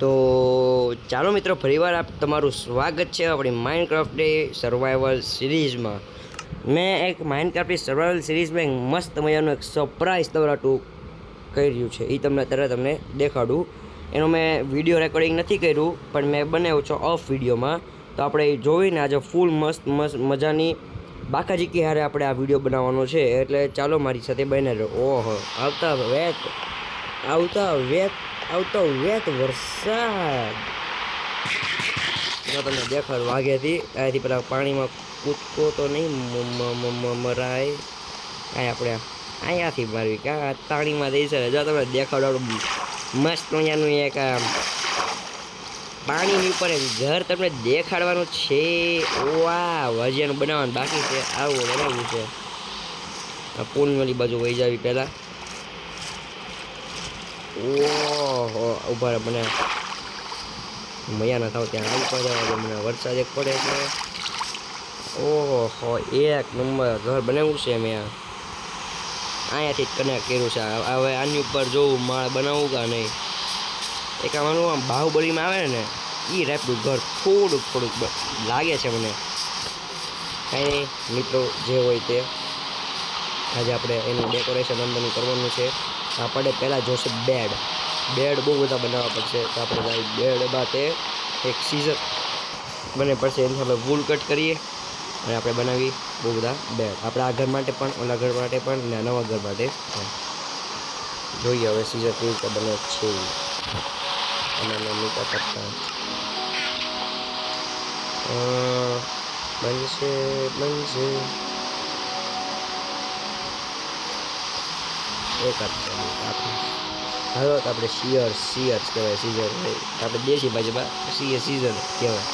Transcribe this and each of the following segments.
તો ચાલો મિત્રો, ફરીવાર તમારું સ્વાગત છે આપણી માઇનક્રાફ્ટ સર્વાઈવલ સિરીઝમાં. મેં એક માઇનક્રાફ્ટની સર્વાઈવલ સિરીઝમાં એક મસ્ત મજાનું એક સરપ્રાઈઝ તમારું કર્યું છે. એ તમને દેખાડું. એનું મેં વિડીયો રેકોર્ડિંગ નથી કર્યું, પણ મેં બનાવ્યો છો ઓફ વિડીયોમાં. તો આપણે એ જોઈને આજે ફૂલ મસ્ત મજાની બાકાજીકી હારે આપણે આ વિડીયો બનાવવાનો છે. એટલે ચાલો મારી સાથે બને રહો. ઓહો, આવતા વેત વરસાદ તમને દેખાડ વાગ્યાથી અહીંથી પેલા પાણીમાં કૂદકો તો નહીં મરાય. આપણે અહીંયાથી મારવી ક્યાં પાણીમાં દઈ શકે. જો તમને દેખાડવાનું મસ્ત મજાનું એક પાણીની ઉપર ઘર તમને દેખાડવાનું છે. વાહ, વજિયાનું બનાવવાનું બાકી છે. આવું બનાવ્યું છે. આ પુલની ઓલી બાજુ વહી જાવી પહેલાં. ઓહો, ઉભા મને મજા ના થાવ ત્યાં આવી પડે. મને વરસાદ એક પડે છે. ઓહો, એક નંબર ઘર બનાવ્યું છે. મેં અહીંયાથી જ કનેક્ટ કર્યું છે. હવે આની ઉપર જોવું માળ બનાવવું કે નહીં. એક આમાંનું આમ બાહુબલીમાં આવે ને એ ટાઈપનું ઘર થોડુંક લાગે છે મને. કાંઈ નહીં મિત્રો, જે હોય તે આજે આપણે એનું ડેકોરેશન અંદરનું કરવાનું છે. આપણે પહેલાં જોશે બેડ બહુ બધા બનાવવા પડશે. તો આપણે બેડ માટે એક સીઝર બને પડશે. એની આપણે વૂલ કટ કરીએ અને આપણે બનાવી બહુ બધા બેડ. આપણે આ ઘર માટે પણ, ઓલા ઘર માટે પણ, ને નવા ઘર માટે જોઈએ હવે સીઝર કેવી રીતે બને છે. અને મીઠા કરતા બનશે એક હાલો. તો આપણે શિયર્સ કહેવાય. સીઝર આપણે દેશી ભાષામાં સીઝર કહેવાય.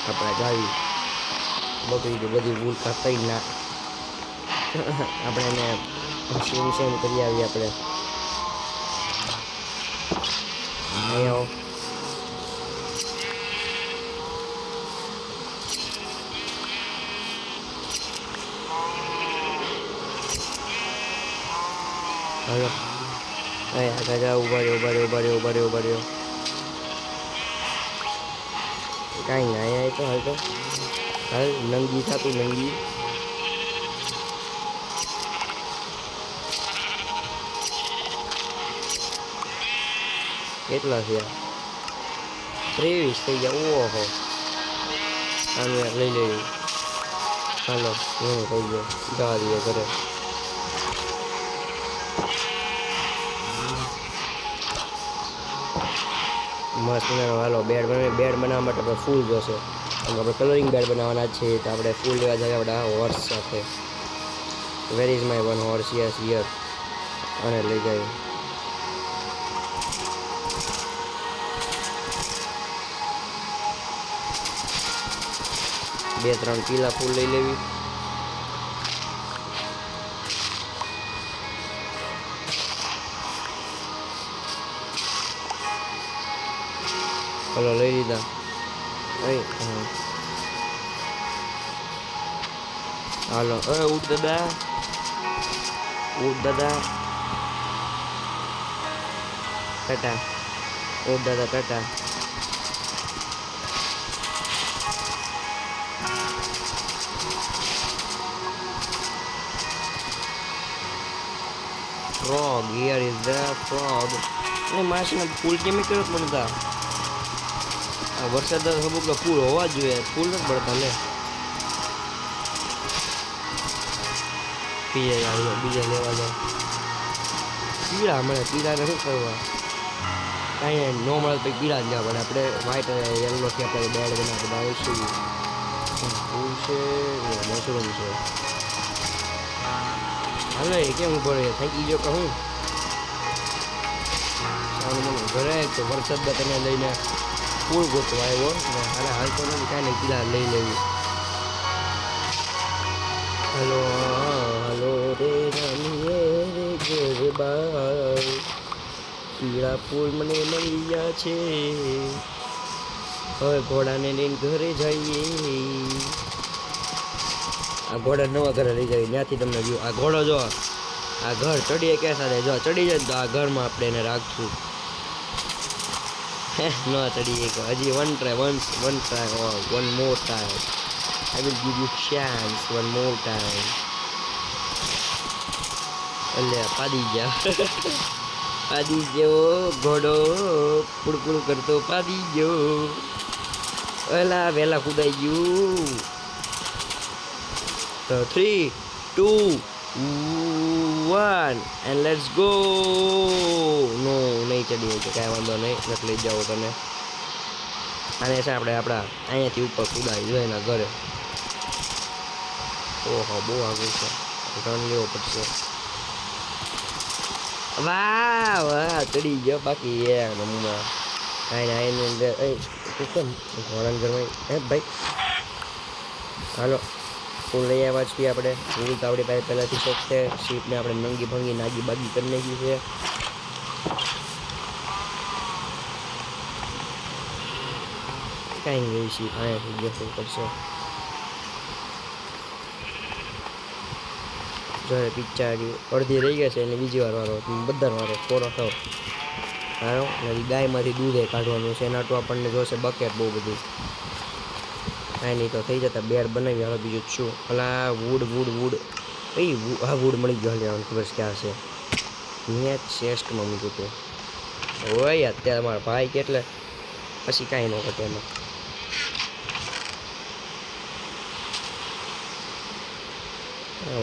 આપણે જાવી બકરી બધી ભૂલ કાપતા ના આપણે એને સેમ કરી આવીએ. આપણે અહીંયા હાલો. આગળ જાઓ. ઉભા રહ્યો. કાંઈ ના અહીંયા તો હાલ નંગી થતું નંગી. કેટલા થયા? 23 થઈ ગયા. ઓહો, આને લઈ લેવી. હાલો, ઘણું થઈ ગયો. જવા દઈએ ઘરે. મસ્ત હાલો. બેડ બનાવવા માટે આપણે ફૂલ જોશે. આપણે કલરિંગ બેડ બનાવવાના છે. તો આપણે ફૂલ લેવા જઈએ આપણા હોર્સ સાથે. Where is my one horse? Yes here. અને લઈ જાય. બે ત્રણ પીલા ફૂલ લઈ લેવી. હલો, લઈ લીધા. હાલો. ઉઠ દાદા. ટાટા. ઉઠ દાદા, Tata. Frog, here is the frog. માછીના ફૂલ કેમ કર્યો બનતા? આ વરસાદ અમુક ફૂલ હોવા જોઈએ. ફૂલ નથી પડતા. લે બીજા લેવા જાવ. પીળા મળે. પીળાને શું કરવા? કાંઈ ન મળે તો પીળા જ લેવા પડે. આપણે વ્હાઈટ યલોથી આપણે બેડ બનાવીશું. ફૂલ છે, મશરૂમ છે. હાલો, એ કેમ ઉભો રહે? થાકી ગયો કહું. સારું ઘરે તો વરસાદ તને લઈને ફૂલ ગોતવા આવ્યો ને. હાલે હાલતો નથી. કાંઈ નહીં, પીલા લઈ લેવી. હલો રે રમીએ રે ગરબા. પીળા ફૂલ મને મળી ગયા છે. હવે ઘોડાને લઈને ઘરે જઈએ. આ ઘોડા નવા ઘરે લઈ જાય. ત્યાંથી તમને વ્યૂ. આ ઘોડો જો, આ ઘર ચડીએ ક્યાં સાથે. જો ચડી જાય તો આ ઘરમાં આપણે એને રાખશું. No ચડી એક હજી one try one try one more time I will give you chance one more time. એટલે પાડી ગયા. પાડી ગયો ઘોડો પુડપુડ કરતો પાડી ગયો. ઓલા વહેલા કુદાઈ ગયું. તો 3 2 1 and let's go. નો નહીં ચડી શકે કાંઈ વાંધો નહીં નથી લઈ જાઓ તમે. આને છે આપણે આપણા અહીંયાથી ઉપર કુદાઈ જોઈએ એના ઘરે. ઓહો બહુ આગળ છે ટર્ન લેવો પડશે. વાહ વાહ ચડી ગયો બાકી એ નમૂના કાંઈ ના એની અંદર કેમ ઘોડાના ઘરમાં હે ભાઈ. હાલો ફૂલ લઈ આવ્યા છીએ આપણે. ફૂલ તો આપણી પાસે પહેલાંથી શોખ છે. સીટને આપણે નંગી ભંગી નાગી બાગી કરી નાખી છે. કાંઈ નહીં સીટ અહીંયાથી બેસવું પડશે. જોઈએ પિક્ચર અડધી રહી ગયા છે એટલે બીજી વાર વારો બધા વારો કોરો થયો હારો. એટલે ગાયમાંથી દૂધે કાઢવાનું છે એના તો આપણને જોશે બકેટ બહુ બધી. કાંઈ નહીં તો થઈ જતા બેડ બનાવી. હવે બીજું શું ભલા વુડ કઈ હા વુડ મળી ગયો. લેવાનું ખબર છે ક્યાં છે. મેં ચેસ્ટમાં મૂક્યું હતું હોય અત્યારે મારા ભાઈ કે એટલે પછી કાંઈ ન ઘટે એમાં.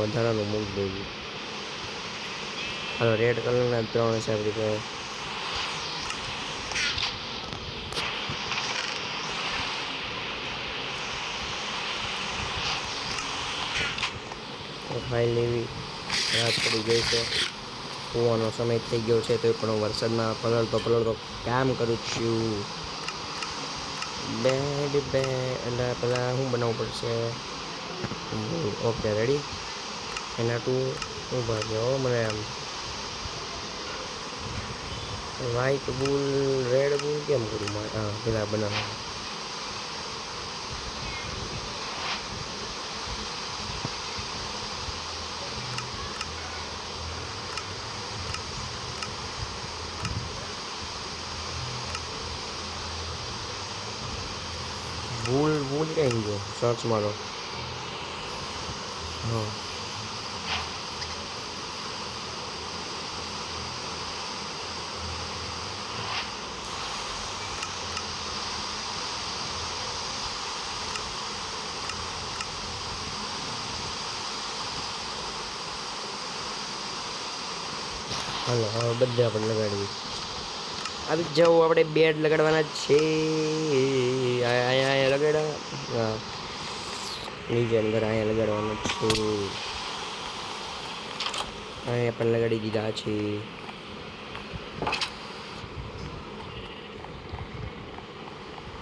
વધારાનું મૂકી દેવું. હાલો રેડ કલરના 3 છે આપણી પાસે. ફાઇલ લેવી રાત પડી ગઈ છે. સુવાનો સમય થઈ ગયો છે તો પણ વરસાદમાં પલળતો કામ કરું છું. બેડ એટલે પહેલાં શું બનાવવું પડશે. Okay ready. એના ટુ ઊભા ગયો મને આમ વ્હાઈટ બુલ રેડ બુલ કેમ કરું મારે. હા પેલા બનાવવા ભૂલ કઈ ગયો સર્ચ મારો. હા હાલો હવે બધે આપણે લગાડવી. આવી જાઓ આપણે બેડ લગાડવાના છે. અહીંયા લગાડ્યા. હા નીચે અંદર અહીંયા લગાડવાનું છે. અહીંયા પણ લગાડી દીધા છે.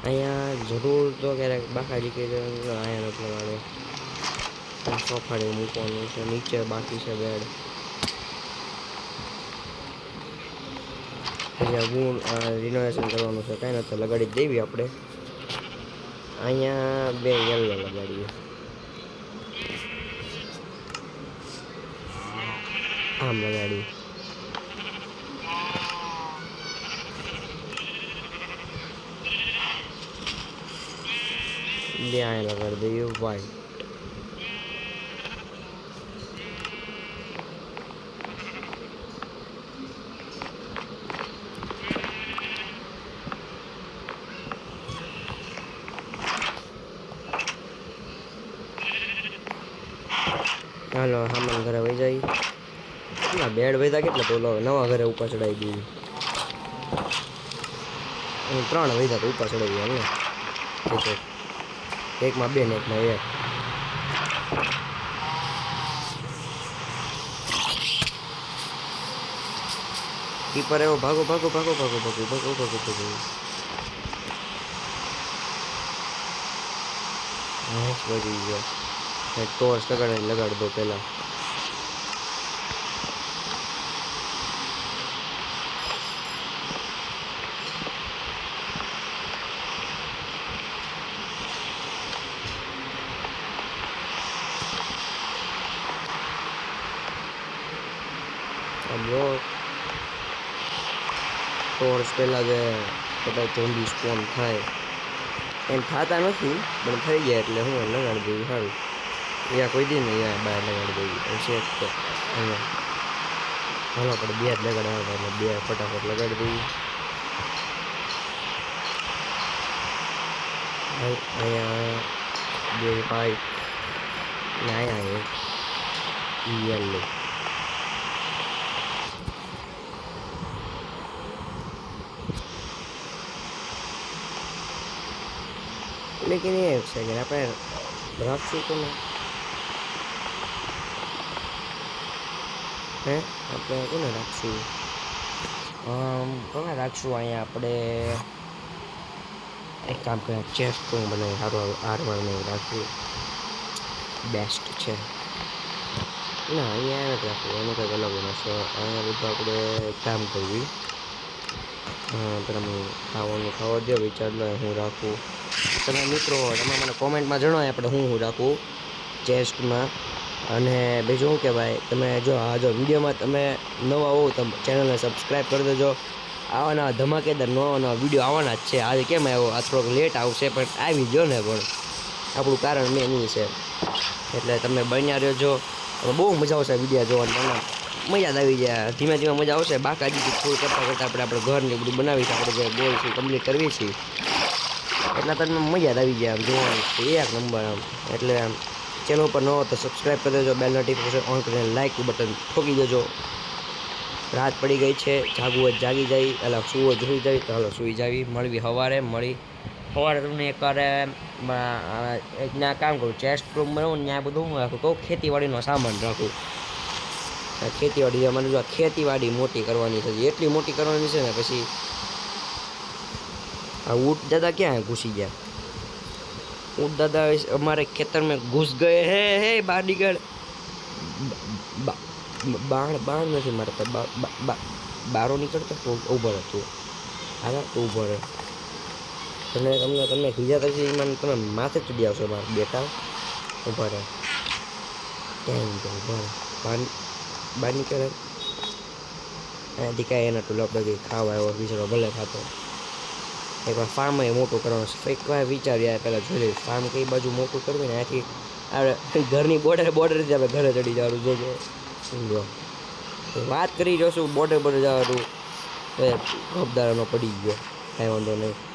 અહીંયા જરૂર તો ક્યારેક બાકાજી કે અહીંયા નથી લગાડે. સોફાડે મૂકવાનું છે. નીચે બાકી છે બેડ. રિનોવેશન કરવાનું છે કાંઈ નથી લગાડી દેવી આપણે. અહીંયા 2 યલો લગાડીએ. આમ લગાડી. બે અહીંયા લગાડી દઈએ વ્હાઈટ. હાલો સામાન ઘરે વહી જાય. કેટલા બેડ વધ્યા કેટલા તો નવા ઘરે ઉપર ચડાવી દઈએ. 3 વધ્યા તો ઉપર ચડાવી દઈએ. એકમાં 2 ને એકમાં 1. કીપર એવો ભાગો. વધી ગયો. ટોર્ચ લગાડી દો પહેલાં. ટોર્ચ પહેલાં જે કદાચ ઝોમ્બી સ્પોન થાય એમ થતા નથી પણ થઈ જાય એટલે હું લગાડી દેવી સારું અહીંયા કોઈ દી ને અહીંયા બહાર લગાડી દેવી છે તો અહીંયા હાલો આપણે બે જ લગાડવા એટલે બે ફટાફટ લગાડી દેવી અહીંયા બે પાઇપ ને અહીંયા યલો लेकिन ये सेकंड આપણે રાખશું તો ને હે આપણે કોને રાખશું કોને રાખશું અહીંયા આપણે એક કામ કરે ચેસ્ટ પણ બનાવી સારું આર્મરને રાખવું બેસ્ટ છે ના અહીંયા નથી રાખવું એનું કંઈક અલગ બનાવશો અહીંયા બધું આપણે કામ કરવી તમે ખાવાનું ખાવા દો વિચાર લો હું રાખું તમે મિત્રો તમે મને કોમેન્ટમાં જણાવો આપણે હું રાખું ચેસ્ટમાં અને બીજું શું કે ભાઈ તમે જો આ જો વિડીયોમાં તમે નવા હો તો ચેનલને સબસ્ક્રાઈબ કરી દેજો આવાના ધમાકેદાર નવા વિડીયો આવવાના જ છે આજે કેમ આવ્યો આ થોડોક લેટ આવશે પણ આવી ગયો ને પણ આપણું કારણ મેન એ છે એટલે તમે બન્યા રહેજો બહુ મજા આવશે વિડીયો જોવાની તમને મજા જ આવી જાય ધીમે ધીમે મજા આવશે બાકાજી થોડું કરતાં કરતાં આપણે ઘરને બધું બનાવીશું આપણે જે ગોલ છે કમ્પ્લીટ કરવી છે એટલે તમને મજા જ આવી જાય આમ જોવાની એક નંબર આમ એટલે આમ ચેનલ ઉપર ન હો તો સબસ્ક્રાઈબ કરી દેજો બેલ નોટિફિકેશન ઓન કરીને લાઇક બટન ઠોકી દેજો રાત પડી ગઈ છે જાગવું હોય જાગી જાય એટલે સૂવો જોઈ જાય તો હાલો સૂઈ જાવી મળવી સવારે તમને એકવાર ત્યાં કામ કરું ચેસ્ટ રૂમ બનાવું ત્યાં બધું હું રાખું કહું ખેતીવાડીનો સામાન રાખું ખેતીવાડી અમારે જો ખેતીવાડી મોટી કરવાની છે એટલી મોટી કરવાની છે ને પછી આ ઊંટ દાદા ક્યાં ઘૂસી ગયા ऊँट दादा हमारे खेतर में घुस गए हैं बाहर निकल बाण बाण नहीं मारता बारो निकलता तो ऊभर तू हारा तो ऊभर तने તમને તમને બીજા પછી મને તમે માથે ચડી આવશો મારા બેટા ઊભા રહે કેમ કે ઊભા રહે બહાર નીકળે અહીંયાથી કાંઈ એના ટોલ આપણે કંઈ ખાવા આવ્યો બિચારો ભલે ખાતો એકવાર ફાર્મ એ મોટું કરવાનું છે એકવાર વિચાર્યા પહેલાં જોઈ ફાર્મ કઈ બાજુ મોટું કરવી ને આથી આપણે ઘરની બોર્ડરથી આપણે ઘરે ચડી જવાનું જોજો સમજો વાત કરી જોશું બોર્ડર જવાનું ગપદારાનો પડી ગયો કાંઈ વાંધો નહીં